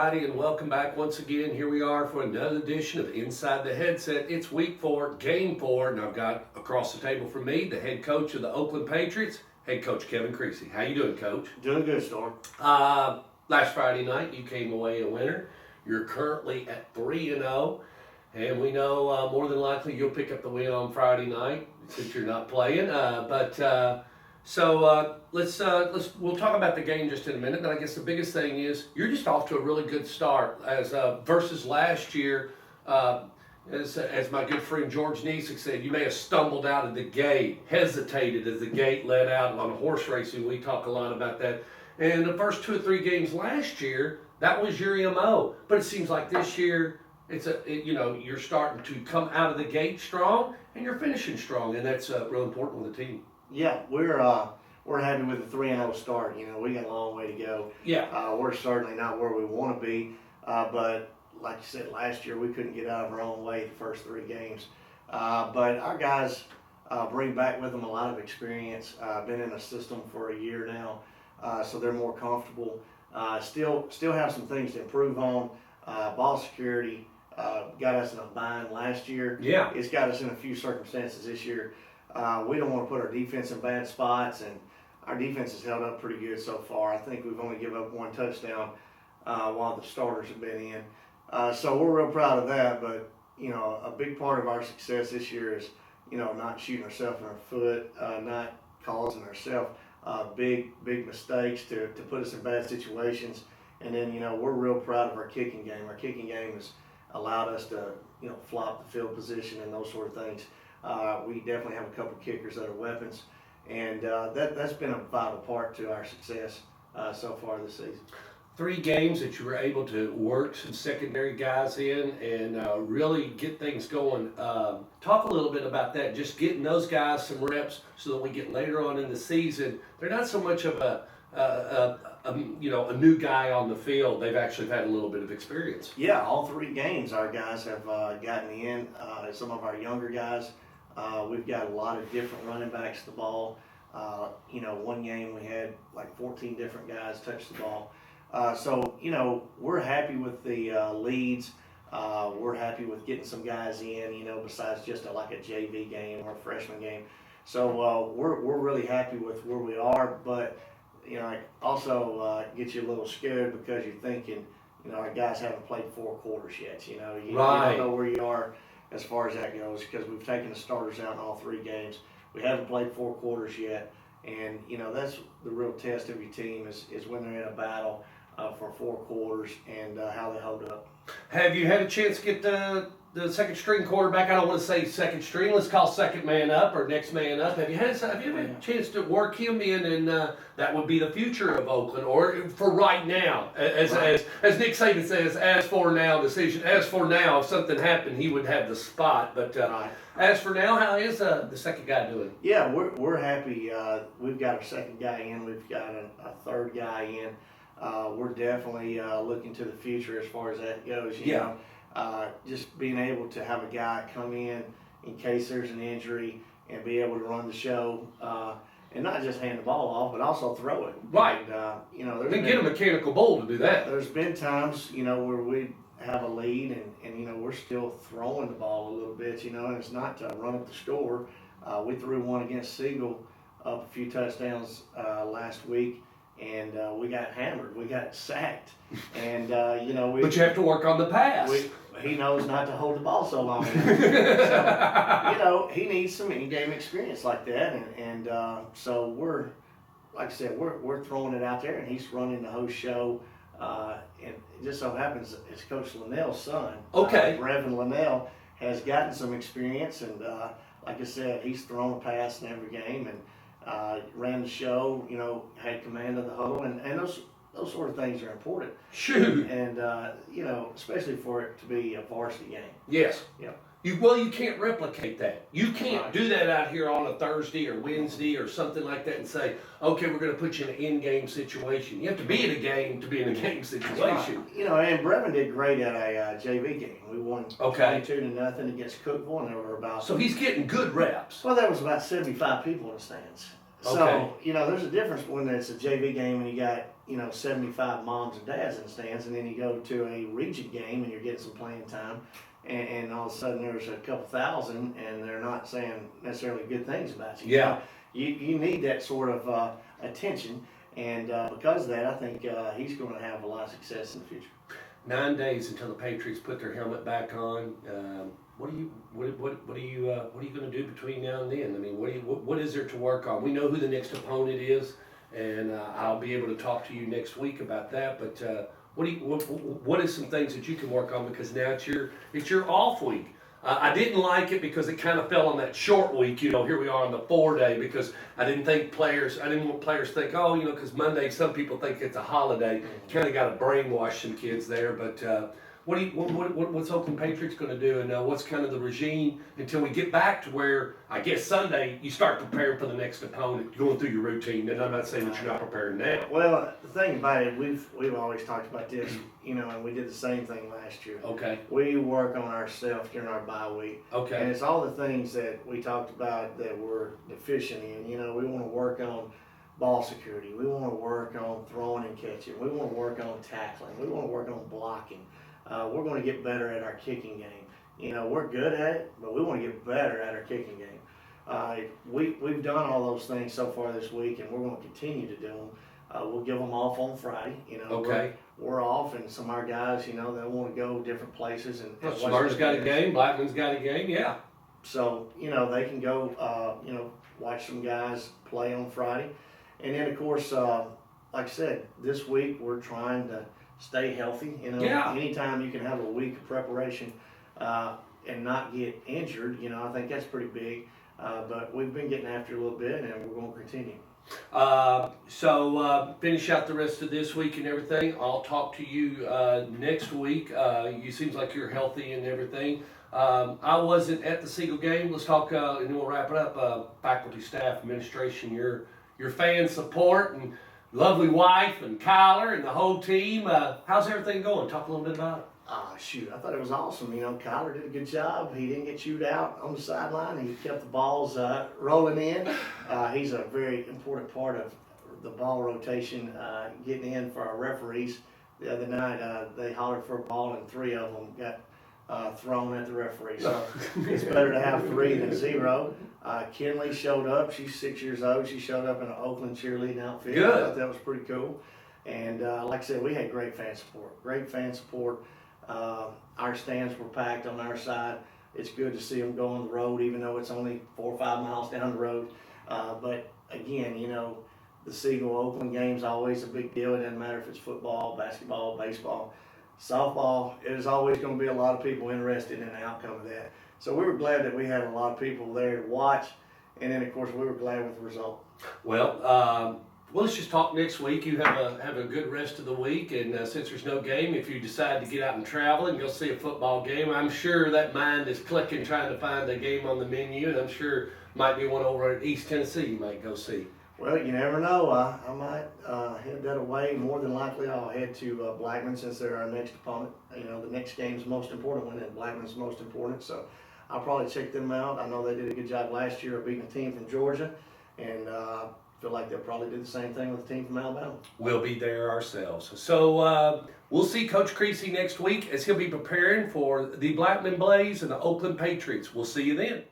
everybody, and welcome back once again. Here we are for another edition of Inside the Headset. It's week 4, game 4, and I've got across the table from me the head coach of the Oakland Patriots, head coach Kevin Creasy. How you doing, Coach? Doing good, Storm. Last Friday night, you came away a winner. You're currently at 3-0, and we know more than likely you'll pick up the win on Friday night since you're not playing. So we'll talk about the game just in a minute. But I guess the biggest thing is you're just off to a really good start as versus last year. As my good friend George Niesick said, you may have stumbled out of the gate, hesitated as the gate led out on horse racing. We talk a lot about that. And the first 2 or 3 games last year, that was your MO. But it seems like this year, you're starting to come out of the gate strong and you're finishing strong, and that's real important with the team. Yeah, we're happy with the 3-0 start. You know, we got a long way to go. Yeah. We're certainly not where we want to be, but like you said, last year we couldn't get out of our own way the first 3 games. But our guys bring back with them a lot of experience. Been in the system for a year now, so they're more comfortable. Still have some things to improve on. Ball security got us in a bind last year. Yeah. It's got us in a few circumstances this year. We don't want to put our defense in bad spots, and our defense has held up pretty good so far. I think we've only given up 1 touchdown while the starters have been in. So we're real proud of that, but, you know, a big part of our success this year is, you know, not shooting ourselves in our foot, not causing ourselves big mistakes to put us in bad situations. And then, you know, we're real proud of our kicking game. Our kicking game has allowed us to, you know, flop the field position and those sort of things. We definitely have a couple kickers that are weapons, and that's been a vital part to our success so far this season. 3 games that you were able to work some secondary guys in and really get things going. Talk a little bit about that, just getting those guys some reps so that we get later on in the season. They're not so much of a new guy on the field. They've actually had a little bit of experience. Yeah, all 3 games our guys have gotten in. Some of our younger guys. We've got a lot of different running backs to the ball. One game we had like 14 different guys touch the ball. So, you know, we're happy with the leads. We're happy with getting some guys in, you know, besides just like a JV game or a freshman game. So we're really happy with where we are, but, you know, it also gets you a little scared because you're thinking, you know, our guys haven't played 4 quarters yet. You know, you don't know where you are as far as that goes, because we've taken the starters out in all 3 games. We haven't played 4 quarters yet, and you know that's the real test of your team is when they're in a battle for 4 quarters and how they hold up. Have you had a chance to get the second string quarterback? I don't want to say second string. Let's call second man up or next man up. Have you had a chance to work him in, and that would be the future of Oakland, or for right now, as Nick Saban says, as for now decision. As for now, if something happened, he would have the spot. But as for now, how is the second guy doing? Yeah, we're happy. We've got our second guy in. We've got a third guy in. We're definitely looking to the future as far as that goes. You know, just being able to have a guy come in case there's an injury and be able to run the show and not just hand the ball off, but also throw it. Right. And, you know, then get a mechanical bull to do that. There's been times, you know, where we have a lead and you know, we're still throwing the ball a little bit, you know, and it's not to run up the score. We threw one against Siegel up a few touchdowns last week. And we got hammered. We got sacked. And, you know, but you have to work on the pass. He knows not to hold the ball so long. So, you know, he needs some in-game experience like that. And so we're, like I said, we're throwing it out there, and he's running the whole show. And it just so happens it's Coach Linnell's son. Okay. Brevin Linnell has gotten some experience. And, like I said, he's thrown a pass in every game. And ran the show, you know, had command of the huddle, and those sort of things are important. Shoot. And you know, especially for it to be a varsity game. Yes. Yeah. You can't replicate that. You can't do that out here on a Thursday or Wednesday or something like that and say, okay, we're going to put you in an in-game situation. You have to be in a game to be in a game situation. Right. You know, and Brevin did great at a JV game. We won 22-0 against Cookville, and there were about. So he's getting good reps. Well, there was about 75 people in the stands. So, you know, there's a difference when it's a JV game and you got got 75 moms and dads in the stands, and then you go to a region game and you're getting some playing time, and all of a sudden there's a couple thousand, and they're not saying necessarily good things about you. Yeah. You need that sort of attention, and because of that, I think he's going to have a lot of success in the future. 9 days until the Patriots put their helmet back on. What are you going to do between now and then? I mean, what is there to work on? We know who the next opponent is, and I'll be able to talk to you next week about that. But what is some things that you can work on, because now it's your off week. I didn't like it because it kind of fell on that short week. Here we are on the 4-day, because I didn't want players to think, because Monday some people think it's a holiday. Kind of got to brainwash some kids there. But what's Oakland Patriots going to do, and what's kind of the regime until we get back to where, I guess, Sunday you start preparing for the next opponent, going through your routine. And I'm not saying that you're not preparing now. Well, the thing about it, we've always talked about this, and we did the same thing last year. Okay. We work on ourselves during our bye week. Okay. And it's all the things that we talked about that we're deficient in. We want to work on ball security. We want to work on throwing and catching. We want to work on tackling. We want to work on blocking. We're going to get better at our kicking game. We're good at it, but we want to get better at our kicking game. We've done all those things so far this week, and we're going to continue to do them. We'll give them off on Friday. Okay. We're off, and some of our guys, they want to go different places. And Smarter's got a game. Blackman's got a game. Yeah. So they can go, watch some guys play on Friday, and then of course, like I said, this week we're trying to stay healthy. Yeah. Anytime you can have a week of preparation and not get injured, I think that's pretty big. But we've been getting after it a little bit, and we're going to continue. So finish out the rest of this week and everything. I'll talk to you next week. You seems like you're healthy and everything. I wasn't at the Siegel game. Let's talk, and then we'll wrap it up. Faculty, staff, administration, your fan support, and lovely wife and Kyler and the whole team. How's everything going? Talk a little bit about it. Shoot, I thought it was awesome. Kyler did a good job. He didn't get chewed out on the sideline. He kept the balls rolling in. He's a very important part of the ball rotation, getting in for our referees. The other night, they hollered for a ball, and 3 of them got thrown at the referee. So it's better to have 3 than 0. Kinley showed up. She's 6 years old. She showed up in an Oakland cheerleading outfit. Good. I thought that was pretty cool. And like I said, we had great fan support. Great fan support. Our stands were packed on our side. It's good to see them go on the road, even though it's only 4 or 5 miles down the road. But again, the Siegel Oakland game's always a big deal. It doesn't matter if it's football, basketball, baseball, softball. There's always going to be a lot of people interested in the outcome of that. So we were glad that we had a lot of people there to watch, and then of course we were glad with the result. Well, let's just talk next week. You have a good rest of the week, and since there's no game, if you decide to get out and travel and go see a football game, I'm sure that mind is clicking trying to find a game on the menu, and I'm sure might be one over at East Tennessee you might go see. Well, you never know. I might head that away. More than likely, I'll head to Blackman, since they're our next opponent. The next game's the most important one, and Blackman's the most important. So I'll probably check them out. I know they did a good job last year of beating a team from Georgia, and feel like they'll probably do the same thing with the team from Alabama. We'll be there ourselves. So we'll see Coach Creasy next week as he'll be preparing for the Blackman Blaze and the Oakland Patriots. We'll see you then.